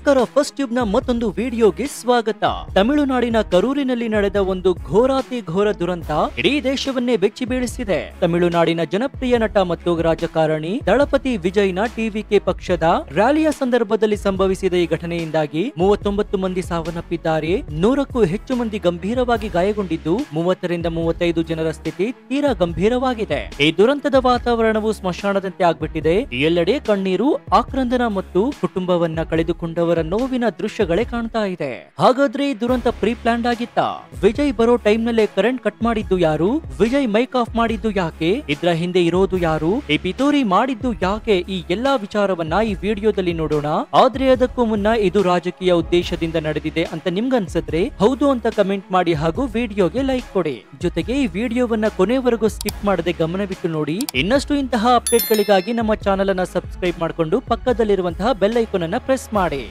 ನಮಸ್ಕಾರ, first tube ನ ಮತ್ತೊಂದು ವಿಡಿಯೋಗೆ ಸ್ವಾಗತ. ತಮಿಳುನಾಡಿನ ಕರೂರಿನಲ್ಲಿ ನಡೆದ ಒಂದು ಘೋರಾತಿ ಘೋರ ದುರಂತ ಇಡೀ ದೇಶವನ್ನೇ ಬೆಚ್ಚಿ ಬೀಳಿಸಿದೆ. ತಮಿಳುನಾಡಿನ ಜನಪ್ರಿಯ ನಟ ಮತ್ತು ರಾಜಕಾರಣಿ ದಳಪತಿ ವಿಜಯ್ನ ಟಿವಿಕೆ ಪಕ್ಷದ ರ್ಯಾಲಿಯ ಸಂದರ್ಭದಲ್ಲಿ ಸಂಭವಿಸಿದ ಈ ಘಟನೆಯಿಂದಾಗಿ 39 ಮಂದಿ ಸಾವನ್ನಪ್ಪಿದ್ದಾರೆ. 100ಕ್ಕೂ ಹೆಚ್ಚು ಮಂದಿ ಗಂಭೀರವಾಗಿ ಗಾಯಗೊಂಡಿದ್ದು 30 ರಿಂದ 35 ಜನರ ಸ್ಥಿತಿ ತೀರಾ ಗಂಭೀರವಾಗಿದೆ. ಈ ದುರಂತದ ವಾತಾವರಣವು ಸ್ಮಶಾನದಂತೆ ಆಗ್ಬಿಟ್ಟಿದೆ. ಎಲ್ಲೆಡೆ ಕಣ್ಣೀರು, ಆಕ್ರಂದನ ಮತ್ತು ಕುಟುಂಬವನ್ನ ಕಳೆದುಕೊಂಡವರ ನೋವಿನ ದೃಶ್ಯಗಳೇ ಕಾಣ್ತಾ ಇದೆ. ಹಾಗಾದ್ರೆ ಈ ದುರಂತ ಪ್ರೀ ಪ್ಲಾನ್ಡ್ ಆಗಿತ್ತ? ವಿಜಯ್ ಬರೋ ಟೈಮ್ ನಲ್ಲೇ ಕರೆಂಟ್ ಕಟ್ ಮಾಡಿದ್ದು ಯಾರು? ವಿಜಯ್ ಮೈಕ್ ಆಫ್ ಮಾಡಿದ್ದು ಯಾಕೆ? ಇದ್ರ ಹಿಂದೆ ಇರೋದು ಯಾರು? ಈ ಪಿತೂರಿ ಮಾಡಿದ್ದು ಯಾಕೆ? ಈ ಎಲ್ಲಾ ವಿಚಾರವನ್ನ ಈ ವಿಡಿಯೋದಲ್ಲಿ ನೋಡೋಣ. ಆದ್ರೆ ಅದಕ್ಕೂ ಮುನ್ನ ಇದು ರಾಜಕೀಯ ಉದ್ದೇಶದಿಂದ ನಡೆದಿದೆ ಅಂತ ನಿಮ್ಗನ್ಸಿದ್ರೆ ಹೌದು ಅಂತ ಕಮೆಂಟ್ ಮಾಡಿ ಹಾಗೂ ವಿಡಿಯೋಗೆ ಲೈಕ್ ಕೊಡಿ. ಜೊತೆಗೆ ಈ ವಿಡಿಯೋವನ್ನ ಕೊನೆವರೆಗೂ ಸ್ಕಿಪ್ ಮಾಡದೆ ಗಮನವಿಟ್ಟು ನೋಡಿ. ಇನ್ನಷ್ಟು ಇಂತಹ ಅಪ್ಡೇಟ್ ಗಳಿಗಾಗಿ ನಮ್ಮ ಚಾನೆಲ್ ಅನ್ನ ಸಬ್ಸ್ಕ್ರೈಬ್ ಮಾಡಿಕೊಂಡು ಪಕ್ಕದಲ್ಲಿರುವಂತಹ ಬೆಲ್ ಐಕಾನ್ ಅನ್ನ ಪ್ರೆಸ್ ಮಾಡಿ.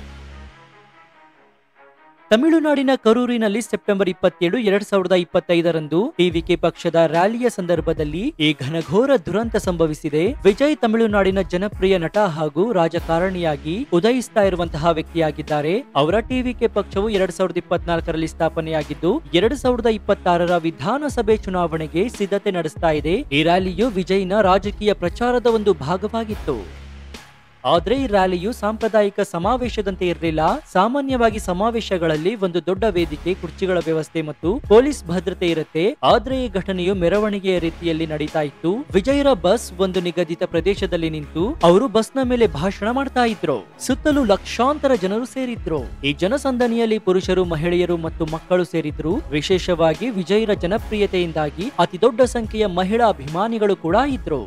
ತಮಿಳುನಾಡಿನ ಕರೂರಿನಲ್ಲಿ ಸೆಪ್ಟೆಂಬರ್ 27, 2025ರಂದು ಟಿವಿಕೆ ಪಕ್ಷದ ರ್ಯಾಲಿಯ ಸಂದರ್ಭದಲ್ಲಿ ಈ ಘನಘೋರ ದುರಂತ ಸಂಭವಿಸಿದೆ. ವಿಜಯ್ ತಮಿಳುನಾಡಿನ ಜನಪ್ರಿಯ ನಟ ಹಾಗೂ ರಾಜಕಾರಣಿಯಾಗಿ ಉದಯಿಸ್ತಾ ಇರುವಂತಹ ವ್ಯಕ್ತಿಯಾಗಿದ್ದಾರೆ. ಅವರ ಟಿವಿಕೆ ಪಕ್ಷವು 2024ರಲ್ಲಿ ಸ್ಥಾಪನೆಯಾಗಿದ್ದು 2026ರ ವಿಧಾನಸಭೆ ಚುನಾವಣೆಗೆ ಸಿದ್ಧತೆ ನಡೆಸ್ತಾ ಇದೆ. ಈ ರ್ಯಾಲಿಯು ವಿಜಯ್ನ ರಾಜಕೀಯ ಪ್ರಚಾರದ ಒಂದು ಭಾಗವಾಗಿತ್ತು. ಆದ್ರೆ ಈ ರ್ಯಾಲಿಯು ಸಾಂಪ್ರದಾಯಿಕ ಸಮಾವೇಶದಂತೆ ಇರಲಿಲ್ಲ. ಸಾಮಾನ್ಯವಾಗಿ ಸಮಾವೇಶಗಳಲ್ಲಿ ಒಂದು ದೊಡ್ಡ ವೇದಿಕೆ, ಕುರ್ಚಿಗಳ ವ್ಯವಸ್ಥೆ ಮತ್ತು ಪೊಲೀಸ್ ಭದ್ರತೆ ಇರುತ್ತೆ. ಆದ್ರೆ ಈ ಘಟನೆಯು ಮೆರವಣಿಗೆಯ ರೀತಿಯಲ್ಲಿ ನಡೀತಾ ಇತ್ತು. ವಿಜಯರ ಬಸ್ ಒಂದು ನಿಗದಿತ ಪ್ರದೇಶದಲ್ಲಿ ನಿಂತು ಅವರು ಬಸ್ನ ಮೇಲೆ ಭಾಷಣ ಮಾಡ್ತಾ ಇದ್ರು. ಸುತ್ತಲೂ ಲಕ್ಷಾಂತರ ಜನರು ಸೇರಿದ್ರು. ಈ ಜನಸಂದಣಿಯಲ್ಲಿ ಪುರುಷರು, ಮಹಿಳೆಯರು ಮತ್ತು ಮಕ್ಕಳು ಸೇರಿದ್ರು. ವಿಶೇಷವಾಗಿ ವಿಜಯರ ಜನಪ್ರಿಯತೆಯಿಂದಾಗಿ ಅತಿ ದೊಡ್ಡ ಸಂಖ್ಯೆಯ ಮಹಿಳಾ ಅಭಿಮಾನಿಗಳು ಕೂಡ ಇದ್ರು.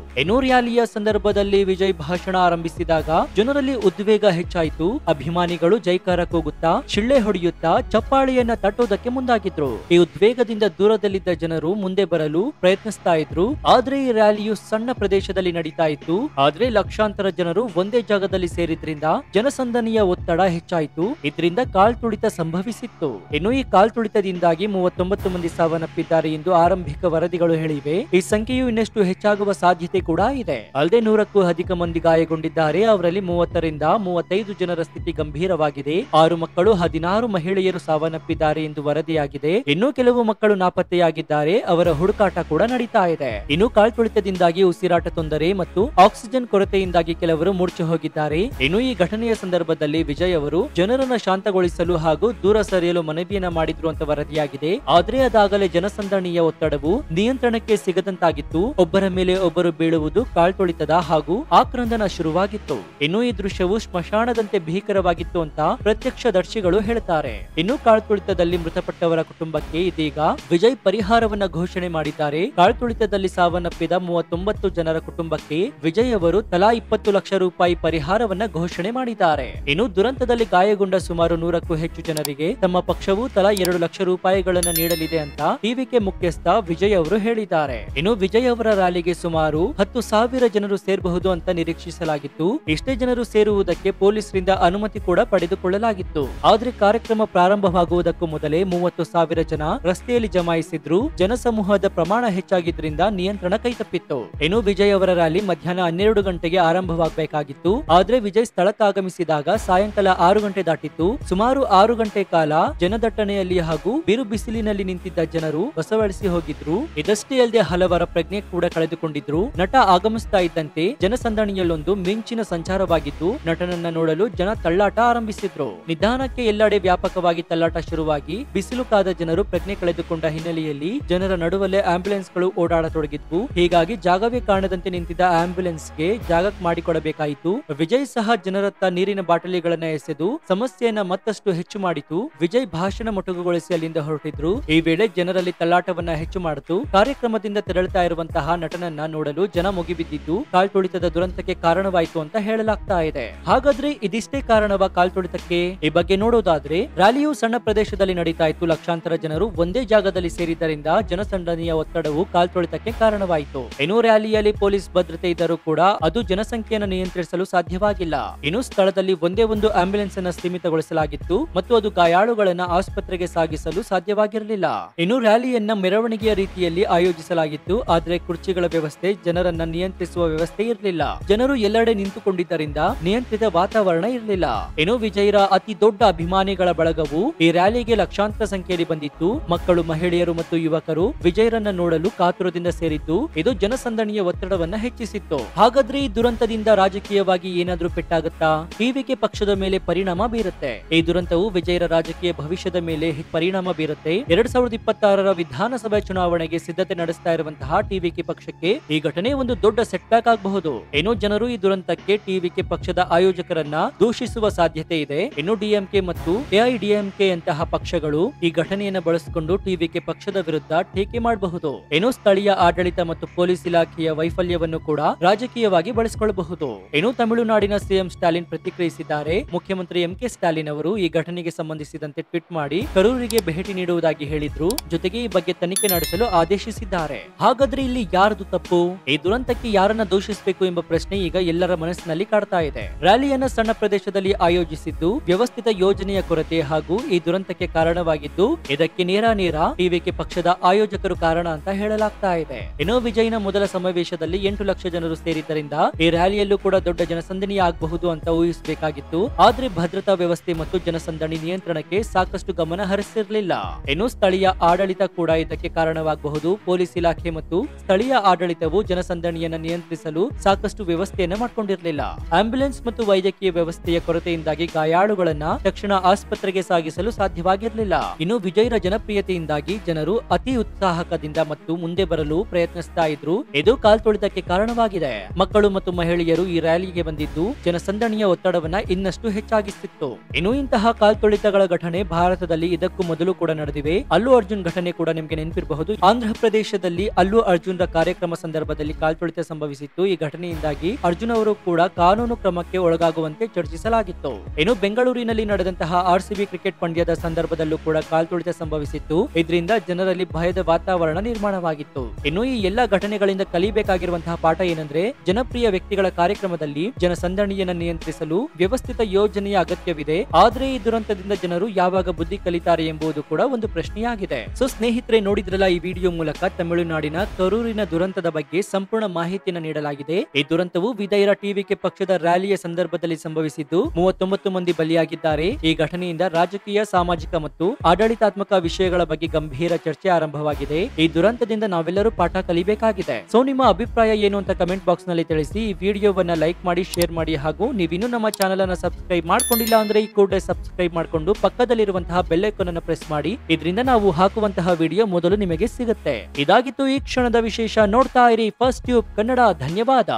ರ್ಯಾಲಿಯ ಸಂದರ್ಭದಲ್ಲಿ ವಿಜಯ್ ಭಾಷಣ ಆರಂಭಿಸಿದಾಗ ಜನರಲ್ಲಿ ಉದ್ವೇಗ ಹೆಚ್ಚಾಯಿತು. ಅಭಿಮಾನಿಗಳು ಜೈಕಾರ ಕೂಗುತ್ತಾ, ಶಿಳ್ಳೆ ಹೊಡೆಯುತ್ತಾ, ಚಪ್ಪಾಳೆಯನ್ನ ತಟ್ಟೋದಕ್ಕೆ ಮುಂದಾಗಿದ್ರು. ಈ ಉದ್ವೇಗದಿಂದ ದೂರದಲ್ಲಿದ್ದ ಜನರು ಮುಂದೆ ಬರಲು ಪ್ರಯತ್ನಿಸ್ತಾ ಇದ್ರು. ಆದ್ರೆ ಈ ರ್ಯಾಲಿಯು ಸಣ್ಣ ಪ್ರದೇಶದಲ್ಲಿ ನಡೀತಾ ಇತ್ತು. ಆದ್ರೆ ಲಕ್ಷಾಂತರ ಜನರು ಒಂದೇ ಜಾಗದಲ್ಲಿ ಸೇರಿದ್ರಿಂದ ಜನಸಂದಣಿಯ ಒತ್ತಡ ಹೆಚ್ಚಾಯಿತು. ಇದರಿಂದ ಕಾಲ್ತುಳಿತ ಸಂಭವಿಸಿತ್ತು. ಇನ್ನು ಈ ಕಾಲ್ತುಳಿತದಿಂದಾಗಿ 39 ಮಂದಿ ಸಾವನ್ನಪ್ಪಿದ್ದಾರೆ ಎಂದು ಆರಂಭಿಕ ವರದಿಗಳು ಹೇಳಿವೆ. ಈ ಸಂಖ್ಯೆಯು ಇನ್ನಷ್ಟು ಹೆಚ್ಚಾಗುವ ಸಾಧ್ಯತೆ ಕೂಡ ಇದೆ. ಅಲ್ಲದೆ 100ಕ್ಕೂ ಅಧಿಕ ಮಂದಿ ಗಾಯಗೊಂಡಿದ್ದಾರೆ. ಅವರಲ್ಲಿ 30 ರಿಂದ 35 ಜನರ ಸ್ಥಿತಿ ಗಂಭೀರವಾಗಿದೆ. 6 ಮಕ್ಕಳು, 16 ಮಹಿಳೆಯರು ಸಾವನ್ನಪ್ಪಿದ್ದಾರೆ ಎಂದು ವರದಿಯಾಗಿದೆ. ಇನ್ನು ಕೆಲವು ಮಕ್ಕಳು ನಾಪತ್ತೆಯಾಗಿದ್ದಾರೆ. ಅವರ ಹುಡುಕಾಟ ಕೂಡ ನಡೀತಾ ಇದೆ. ಇನ್ನು ಕಾಲ್ತುಳಿತದಿಂದಾಗಿ ಉಸಿರಾಟ ತೊಂದರೆ ಮತ್ತು ಆಕ್ಸಿಜನ್ ಕೊರತೆಯಿಂದಾಗಿ ಕೆಲವರು ಮೂರ್ಛೆ ಹೋಗಿದ್ದಾರೆ. ಇನ್ನು ಈ ಘಟನೆಯ ಸಂದರ್ಭದಲ್ಲಿ ವಿಜಯ್ ಅವರು ಜನರನ್ನ ಶಾಂತಗೊಳಿಸಲು ಹಾಗೂ ದೂರ ಸರಿಯಲು ಮನವಿಯನ್ನ ಮಾಡಿದ್ರು ಅಂತ ವರದಿಯಾಗಿದೆ. ಆದ್ರೆ ಅದಾಗಲೇ ಜನಸಂದಣಿಯ ಒತ್ತಡವು ನಿಯಂತ್ರಣಕ್ಕೆ ಸಿಗದಂತಾಗಿತ್ತು. ಒಬ್ಬರ ಮೇಲೆ ಒಬ್ಬರು ಬೀಳುವುದು, ಕಾಲ್ತುಳಿತದ ಹಾಗೂ ಆಕ್ರಂದನ ಶುರುವಾಗಿತ್ತು. ಇನ್ನು ಈ ದೃಶ್ಯವು ಸ್ಮಶಾನದಂತೆ ಭೀಕರವಾಗಿತ್ತು ಅಂತ ಪ್ರತ್ಯಕ್ಷದರ್ಶಿಗಳು ಹೇಳ್ತಾರೆ. ಇನ್ನು ಕಾಲ್ತುಳಿತದಲ್ಲಿ ಮೃತಪಟ್ಟವರ ಕುಟುಂಬಕ್ಕೆ ಇದೀಗ ವಿಜಯ್ ಪರಿಹಾರವನ್ನ ಘೋಷಣೆ ಮಾಡಿದ್ದಾರೆ. ಕಾಲ್ತುಳಿತದಲ್ಲಿ ಸಾವನ್ನಪ್ಪಿದ 39 ಜನರ ಕುಟುಂಬಕ್ಕೆ ವಿಜಯ್ ಅವರು ತಲಾ 20 ಲಕ್ಷ ರೂಪಾಯಿ ಪರಿಹಾರವನ್ನ ಘೋಷಣೆ ಮಾಡಿದ್ದಾರೆ. ಇನ್ನು ದುರಂತದಲ್ಲಿ ಗಾಯಗೊಂಡ ಸುಮಾರು 100ಕ್ಕೂ ಹೆಚ್ಚು ಜನರಿಗೆ ತಮ್ಮ ಪಕ್ಷವು ತಲಾ 2 ಲಕ್ಷ ರೂಪಾಯಿಗಳನ್ನ ನೀಡಲಿದೆ ಅಂತ ಟಿವಿಕೆ ಮುಖ್ಯಸ್ಥ ವಿಜಯ್ ಅವರು ಹೇಳಿದ್ದಾರೆ. ಇನ್ನು ವಿಜಯ್ ಅವರ ರ್ಯಾಲಿಗೆ ಸುಮಾರು 10,000 ಜನರು ಸೇರಬಹುದು ಅಂತ ನಿರೀಕ್ಷಿಸಲಾಗಿತ್ತು. ಇಷ್ಟೇ ಜನರು ಸೇರುವುದಕ್ಕೆ ಪೊಲೀಸರಿಂದ ಅನುಮತಿ ಕೂಡ ಪಡೆದುಕೊಳ್ಳಲಾಗಿತ್ತು. ಆದ್ರೆ ಕಾರ್ಯಕ್ರಮ ಪ್ರಾರಂಭವಾಗುವುದಕ್ಕೂ ಮೊದಲೇ 30,000 ಜನ ರಸ್ತೆಯಲ್ಲಿ ಜಮಾಯಿಸಿದ್ರು. ಜನಸಮೂಹದ ಪ್ರಮಾಣ ಹೆಚ್ಚಾಗಿದ್ರಿಂದ ನಿಯಂತ್ರಣ ಕೈತಪ್ಪಿತ್ತು. ಇನ್ನು ವಿಜಯ್ ಅವರ ರ್ಯಾಲಿ ಮಧ್ಯಾಹ್ನ 12 ಗಂಟೆಗೆ ಆರಂಭವಾಗಬೇಕಾಗಿತ್ತು. ಆದ್ರೆ ವಿಜಯ್ ಸ್ಥಳಕ್ಕೆ ಆಗಮಿಸಿದಾಗ ಸಾಯಂಕಾಲ 6 ಗಂಟೆ ದಾಟಿತ್ತು. ಸುಮಾರು 6 ಗಂಟೆ ಕಾಲ ಜನದಟ್ಟಣೆಯಲ್ಲಿ ಹಾಗೂ ಬಿರು ಬಿಸಿಲಿನಲ್ಲಿ ನಿಂತಿದ್ದ ಜನರು ಬಸವಳಿಸಿ ಹೋಗಿದ್ರು. ಇದಷ್ಟೇ ಅಲ್ಲದೆ ಹಲವರ ಪ್ರಜ್ಞೆ ಕೂಡ ಕಳೆದುಕೊಂಡಿದ್ರು. ನಟ ಆಗಮಿಸ್ತಾ ಇದ್ದಂತೆ ಜನಸಂದಣಿಯಲ್ಲೊಂದು ಮಿಂಚಿನ ಸಂಚಾರವಾಗಿದ್ದು ನಟನನ್ನ ನೋಡಲು ಜನ ತಳ್ಳಾಟ ಆರಂಭಿಸಿದ್ರು. ನಿಧಾನಕ್ಕೆ ಎಲ್ಲೆಡೆ ವ್ಯಾಪಕವಾಗಿ ತಳ್ಳಾಟ ಶುರುವಾಗಿ ಬಿಸಿಲು ಕಾದ ಜನರು ಪ್ರಜ್ಞೆ ಕಳೆದುಕೊಂಡ ಹಿನ್ನೆಲೆಯಲ್ಲಿ ಜನರ ನಡುವಲ್ಲೇ ಆಂಬ್ಯುಲೆನ್ಸ್ ಗಳು ಓಡಾಡತೊಡಗಿದ್ವು. ಹೀಗಾಗಿ ಜಾಗವೇ ಕಾಣದಂತೆ ನಿಂತಿದ್ದ ಆಂಬ್ಯುಲೆನ್ಸ್ ಗೆ ಜಾಗ ಮಾಡಿಕೊಡಬೇಕಾಯಿತು. ವಿಜಯ್ ಸಹ ಜನರತ್ತ ನೀರಿನ ಬಾಟಲಿಗಳನ್ನ ಎಸೆದು ಸಮಸ್ಯೆಯನ್ನ ಮತ್ತಷ್ಟು ಹೆಚ್ಚು ಮಾಡಿತು. ವಿಜಯ್ ಭಾಷಣ ಮೊಟಕುಗೊಳಿಸಿ ಅಲ್ಲಿಂದ ಹೊರಟಿದ್ರು. ಈ ವೇಳೆ ಜನರಲ್ಲಿ ತಳ್ಳಾಟವನ್ನ ಹೆಚ್ಚು ಮಾಡಿತು. ಕಾರ್ಯಕ್ರಮದಿಂದ ತೆರಳುತ್ತಾ ಇರುವಂತಹ ನಟನನ್ನ ನೋಡಲು ಜನ ಮುಗಿಬಿದ್ದಿದ್ದು ಕಾಲ್ತುಳಿತದ ದುರಂತಕ್ಕೆ ಕಾರಣವಾಯಿತು ಅಂತ ಹೇಳಲಾಗ್ತಾ ಇದೆ. ಹಾಗಾದ್ರೆ ಇದಿಷ್ಟೇ ಕಾರಣವಾ ಕಾಲ್ತುಳಿತಕ್ಕೆ? ಈ ಬಗ್ಗೆ ನೋಡೋದಾದ್ರೆ ರ್ಯಾಲಿಯು ಸಣ್ಣ ಪ್ರದೇಶದಲ್ಲಿ ನಡೀತಾ ಇತ್ತು. ಲಕ್ಷಾಂತರ ಜನರು ಒಂದೇ ಜಾಗದಲ್ಲಿ ಸೇರಿದ್ದರಿಂದ ಜನಸಂದಣಿಯ ಒತ್ತಡವು ಕಾಲ್ತುಳಿತಕ್ಕೆ ಕಾರಣವಾಯಿತು. ಇನ್ನು ರ್ಯಾಲಿಯಲ್ಲಿ ಪೊಲೀಸ್ ಭದ್ರತೆ ಇದ್ದರೂ ಕೂಡ ಅದು ಜನಸಂಖ್ಯೆಯನ್ನು ನಿಯಂತ್ರಿಸಲು ಸಾಧ್ಯವಾಗಿಲ್ಲ. ಇನ್ನು ಸ್ಥಳದಲ್ಲಿ ಒಂದೇ ಒಂದು ಆಂಬ್ಯುಲೆನ್ಸ್ ಅನ್ನ ಸೀಮಿತಗೊಳಿಸಲಾಗಿತ್ತು ಮತ್ತು ಅದು ಗಾಯಾಳುಗಳನ್ನ ಆಸ್ಪತ್ರೆಗೆ ಸಾಗಿಸಲು ಸಾಧ್ಯವಾಗಿರಲಿಲ್ಲ. ಇನ್ನು ರ್ಯಾಲಿಯನ್ನ ಮೆರವಣಿಗೆಯ ರೀತಿಯಲ್ಲಿ ಆಯೋಜಿಸಲಾಗಿತ್ತು. ಆದ್ರೆ ಕುರ್ಚಿಗಳ ವ್ಯವಸ್ಥೆ, ಜನರನ್ನ ನಿಯಂತ್ರಿಸುವ ವ್ಯವಸ್ಥೆ ಇರಲಿಲ್ಲ. ಜನರು ಎಲ್ಲೆಡೆ ನಿಂತುಕೊಂಡು ಗಾಯಗೊಂಡಿದ್ದರಿಂದ ನಿಯಂತ್ರಿತ ವಾತಾವರಣ ಇರಲಿಲ್ಲ. ಇನ್ನು ವಿಜಯ್ರ ಅತಿ ದೊಡ್ಡ ಅಭಿಮಾನಿಗಳ ಬಳಗವು ಈ ರ್ಯಾಲಿಗೆ ಲಕ್ಷಾಂತರ ಸಂಖ್ಯೆಯಲ್ಲಿ ಬಂದಿತ್ತು. ಮಕ್ಕಳು, ಮಹಿಳೆಯರು ಮತ್ತು ಯುವಕರು ವಿಜಯ್ರನ್ನ ನೋಡಲು ಕಾತುರದಿಂದ ಸೇರಿದ್ದು ಇದು ಜನಸಂದಣಿಯ ಒತ್ತಡವನ್ನ ಹೆಚ್ಚಿಸಿತ್ತು. ಹಾಗಾದ್ರೆ ಈ ದುರಂತದಿಂದ ರಾಜಕೀಯವಾಗಿ ಏನಾದ್ರೂ ಪೆಟ್ಟಾಗುತ್ತಾ? ಟಿವಿಕೆ ಪಕ್ಷದ ಮೇಲೆ ಪರಿಣಾಮ ಬೀರುತ್ತೆ. ಈ ದುರಂತವು ವಿಜಯ್ರ ರಾಜಕೀಯ ಭವಿಷ್ಯದ ಮೇಲೆ ಪರಿಣಾಮ ಬೀರುತ್ತೆ. 2026ರ ವಿಧಾನಸಭೆ ಚುನಾವಣೆಗೆ ಸಿದ್ಧತೆ ನಡೆಸ್ತಾ ಇರುವಂತಹ ಟಿವಿಕೆ ಪಕ್ಷಕ್ಕೆ ಈ ಘಟನೆ ಒಂದು ದೊಡ್ಡ ಸೆಟ್ ಬ್ಯಾಕ್ ಆಗಬಹುದು. ಇನ್ನು ಜನರು ಈ ದುರಂತಕ್ಕೆ ಟಿವಿಕೆ ಪಕ್ಷದ ಆಯೋಜಕರನ್ನ ದೂಷಿಸುವ ಸಾಧ್ಯತೆ ಇದೆ. ಇನ್ನು ಡಿಎಂಕೆ ಮತ್ತು ಎಐಡಿಎಂಕೆ ಅಂತಹ ಪಕ್ಷಗಳು ಈ ಘಟನೆಯನ್ನು ಬಳಸಿಕೊಂಡು ಟಿವಿಕೆ ಪಕ್ಷದ ವಿರುದ್ಧ ಟೀಕೆ ಮಾಡಬಹುದು. ಇನ್ನು ಸ್ಥಳೀಯ ಆಡಳಿತ ಮತ್ತು ಪೊಲೀಸ್ ಇಲಾಖೆಯ ವೈಫಲ್ಯವನ್ನು ಕೂಡ ರಾಜಕೀಯವಾಗಿ ಬಳಸಿಕೊಳ್ಳಬಹುದು. ಇನ್ನು ತಮಿಳುನಾಡಿನ ಸಿಎಂ ಸ್ಟಾಲಿನ್ ಪ್ರತಿಕ್ರಿಯಿಸಿದ್ದಾರೆ. ಮುಖ್ಯಮಂತ್ರಿ ಎಂಕೆ ಸ್ಟಾಲಿನ್ ಅವರು ಈ ಘಟನೆಗೆ ಸಂಬಂಧಿಸಿದಂತೆ ಟ್ವೀಟ್ ಮಾಡಿ ಕರೂರಿಗೆ ಭೇಟಿ ನೀಡುವುದಾಗಿ ಹೇಳಿದ್ರು. ಜೊತೆಗೆ ಈ ಬಗ್ಗೆ ತನಿಖೆ ನಡೆಸಲು ಆದೇಶಿಸಿದ್ದಾರೆ. ಹಾಗಾದ್ರೆ ಇಲ್ಲಿ ಯಾರದು ತಪ್ಪು? ಈ ದುರಂತಕ್ಕೆ ಯಾರನ್ನ ದೂಷಿಸಬೇಕು ಎಂಬ ಪ್ರಶ್ನೆ ಈಗ ಎಲ್ಲರ ಮನಸ್ಸಿನಲ್ಲಿ ಕಾಡ್ತಾ ಇದೆ. ರ್ಯಾಲಿಯನ್ನ ಸಣ್ಣ ಪ್ರದೇಶದಲ್ಲಿ ಆಯೋಜಿಸಿದ್ದು ವ್ಯವಸ್ಥಿತ ಯೋಜನೆಯ ಕೊರತೆ ಹಾಗೂ ಈ ದುರಂತಕ್ಕೆ ಕಾರಣವಾಗಿದ್ದು ಇದಕ್ಕೆ ನೇರ ಟಿವಿಕೆ ಪಕ್ಷದ ಆಯೋಜಕರು ಕಾರಣ ಅಂತ ಹೇಳಲಾಗ್ತಾ ಇದೆ. ಇನ್ನು ವಿಜಯ್ನ ಮೊದಲ ಸಮಾವೇಶದಲ್ಲಿ 8 ಲಕ್ಷ ಜನರು ಸೇರಿದ್ದರಿಂದ ಈ ರ್ಯಾಲಿಯಲ್ಲೂ ಕೂಡ ದೊಡ್ಡ ಜನಸಂದಣಿ ಆಗಬಹುದು ಅಂತ ಊಹಿಸಬೇಕಾಗಿತ್ತು. ಆದ್ರೆ ಭದ್ರತಾ ವ್ಯವಸ್ಥೆ ಮತ್ತು ಜನಸಂದಣಿ ನಿಯಂತ್ರಣಕ್ಕೆ ಸಾಕಷ್ಟು ಗಮನ ಹರಿಸಿರಲಿಲ್ಲ. ಇನ್ನು ಸ್ಥಳೀಯ ಆಡಳಿತ ಕೂಡ ಇದಕ್ಕೆ ಕಾರಣವಾಗಬಹುದು. ಪೊಲೀಸ್ ಇಲಾಖೆ ಮತ್ತು ಸ್ಥಳೀಯ ಆಡಳಿತವು ಜನಸಂದಣಿಯನ್ನ ನಿಯಂತ್ರಿಸಲು ಸಾಕಷ್ಟು ವ್ಯವಸ್ಥೆಯನ್ನ ಮಾಡಿಕೊಂಡಿರಲಿಲ್ಲ. ಆಂಬ್ಯುಲೆನ್ಸ್ ಮತ್ತು ವೈದ್ಯಕೀಯ ವ್ಯವಸ್ಥೆಯ ಕೊರತೆಯಿಂದಾಗಿ ಗಾಯಾಳುಗಳನ್ನ ತಕ್ಷಣ ಆಸ್ಪತ್ರೆಗೆ ಸಾಗಿಸಲು ಸಾಧ್ಯವಾಗಿರಲಿಲ್ಲ. ಇನ್ನು ವಿಜಯ್ರ ಜನಪ್ರಿಯತೆಯಿಂದಾಗಿ ಜನರು ಅತಿ ಉತ್ಸಾಹಕದಿಂದ ಮತ್ತು ಮುಂದೆ ಬರಲು ಪ್ರಯತ್ನಿಸ್ತಾ ಇದ್ರು. ಇದು ಕಾಲ್ತುಳಿತಕ್ಕೆ ಕಾರಣವಾಗಿದೆ. ಮಕ್ಕಳು ಮತ್ತು ಮಹಿಳೆಯರು ಈ ರ್ಯಾಲಿಗೆ ಬಂದಿದ್ದು ಜನಸಂದಣಿಯ ಒತ್ತಡವನ್ನ ಇನ್ನಷ್ಟು ಹೆಚ್ಚಾಗಿಸಿತ್ತು. ಇನ್ನು ಇಂತಹ ಕಾಲ್ತುಳಿತಗಳ ಘಟನೆ ಭಾರತದಲ್ಲಿ ಇದಕ್ಕೂ ಮೊದಲು ಕೂಡ ನಡೆದಿವೆ. ಅಲ್ಲು ಅರ್ಜುನ್ ಘಟನೆ ಕೂಡ ನಿಮಗೆ ನೆನಪಿರಬಹುದು. ಆಂಧ್ರ ಪ್ರದೇಶದಲ್ಲಿ ಅಲ್ಲು ಅರ್ಜುನ್ ರ ಕಾರ್ಯಕ್ರಮ ಸಂದರ್ಭದಲ್ಲಿ ಕಾಲ್ತುಳಿತ ಸಂಭವಿಸಿತ್ತು. ಈ ಘಟನೆಯಿಂದಾಗಿ ಅರ್ಜುನ್ ಅವರು ಕೂಡ ಕಾನೂನು ಕ್ರಮಕ್ಕೆ ಒಳಗಾಗುವಂತೆ ಚರ್ಚಿಸಲಾಗಿತ್ತು. ಇನ್ನು ಬೆಂಗಳೂರಿನಲ್ಲಿ ನಡೆದಂತಹ ಆರ್ಸಿಬಿ ಕ್ರಿಕೆಟ್ ಪಂದ್ಯದ ಸಂದರ್ಭದಲ್ಲೂ ಕೂಡ ಕಾಲ್ತುಳಿತ ಸಂಭವಿಸಿತ್ತು. ಇದರಿಂದ ಜನರಲ್ಲಿ ಭಯದ ವಾತಾವರಣ ನಿರ್ಮಾಣವಾಗಿತ್ತು. ಇನ್ನು ಈ ಎಲ್ಲಾ ಘಟನೆಗಳಿಂದ ಕಲಿಬೇಕಾಗಿರುವಂತಹ ಪಾಠ ಏನಂದ್ರೆ ಜನಪ್ರಿಯ ವ್ಯಕ್ತಿಗಳ ಕಾರ್ಯಕ್ರಮದಲ್ಲಿ ಜನಸಂದಣಿಯನ್ನು ನಿಯಂತ್ರಿಸಲು ವ್ಯವಸ್ಥಿತ ಯೋಜನೆಯ ಅಗತ್ಯವಿದೆ. ಆದ್ರೆ ಈ ದುರಂತದಿಂದ ಜನರು ಯಾವಾಗ ಬುದ್ಧಿ ಕಲಿತಾರೆ ಎಂಬುದು ಕೂಡ ಒಂದು ಪ್ರಶ್ನೆಯಾಗಿದೆ. ಸೊ ಸ್ನೇಹಿತರೆ, ನೋಡಿದ್ರಲ್ಲ ಈ ವಿಡಿಯೋ ಮೂಲಕ ತಮಿಳುನಾಡಿನ ಕರೂರಿನ ದುರಂತದ ಬಗ್ಗೆ ಸಂಪೂರ್ಣ ಮಾಹಿತಿಯನ್ನು ನೀಡಲಾಗಿದೆ. ಈ ದುರಂತವು ವಿಜಯ್ರ ಟಿವಿಕೆ ಪಕ್ಷದ ರ್ಯಾಲಿಯ ಸಂದರ್ಭದಲ್ಲಿ ಸಂಭವಿಸಿದ್ದು 39 ಮಂದಿ ಬಲಿಯಾಗಿದ್ದಾರೆ. ಈ ಘಟನೆಯಿಂದ ರಾಜಕೀಯ, ಸಾಮಾಜಿಕ ಮತ್ತು ಆಡಳಿತಾತ್ಮಕ ವಿಷಯಗಳ ಬಗ್ಗೆ ಗಂಭೀರ ಚರ್ಚೆ ಆರಂಭವಾಗಿದೆ. ಈ ದುರಂತದಿಂದ ನಾವೆಲ್ಲರೂ ಪಾಠ ಕಲಿಬೇಕಾಗಿದೆ. ಸೊ ನಿಮ್ಮ ಅಭಿಪ್ರಾಯ ಏನು ಅಂತ ಕಮೆಂಟ್ ಬಾಕ್ಸ್ ನಲ್ಲಿ ತಿಳಿಸಿ. ಈ ವಿಡಿಯೋವನ್ನ ಲೈಕ್ ಮಾಡಿ, ಶೇರ್ ಮಾಡಿ ಹಾಗೂ ನೀವಿನ್ನೂ ನಮ್ಮ ಚಾನೆಲ್ ಅನ್ನು ಸಬ್ಸ್ಕ್ರೈಬ್ ಮಾಡ್ಕೊಂಡಿಲ್ಲ ಅಂದ್ರೆ ಈ ಕೂಡಲೇ ಸಬ್ಸ್ಕ್ರೈಬ್ ಮಾಡಿಕೊಂಡು ಪಕ್ಕದಲ್ಲಿರುವಂತಹ ಬೆಲ್ ಐಕಾನ್ ಅನ್ನು ಪ್ರೆಸ್ ಮಾಡಿ. ಇದರಿಂದ ನಾವು ಹಾಕುವಂತಹ ವಿಡಿಯೋ ಮೊದಲು ನಿಮಗೆ ಸಿಗುತ್ತೆ. ಇದಾಗಿತ್ತು ಈ ಕ್ಷಣದ ವಿಶೇಷ. ನೋಡ್ತಾ ಇರಿ ಫಸ್ಟ್ ಟ್ಯೂಬ್ ಕನ್ನಡ. ಧನ್ಯವಾದ.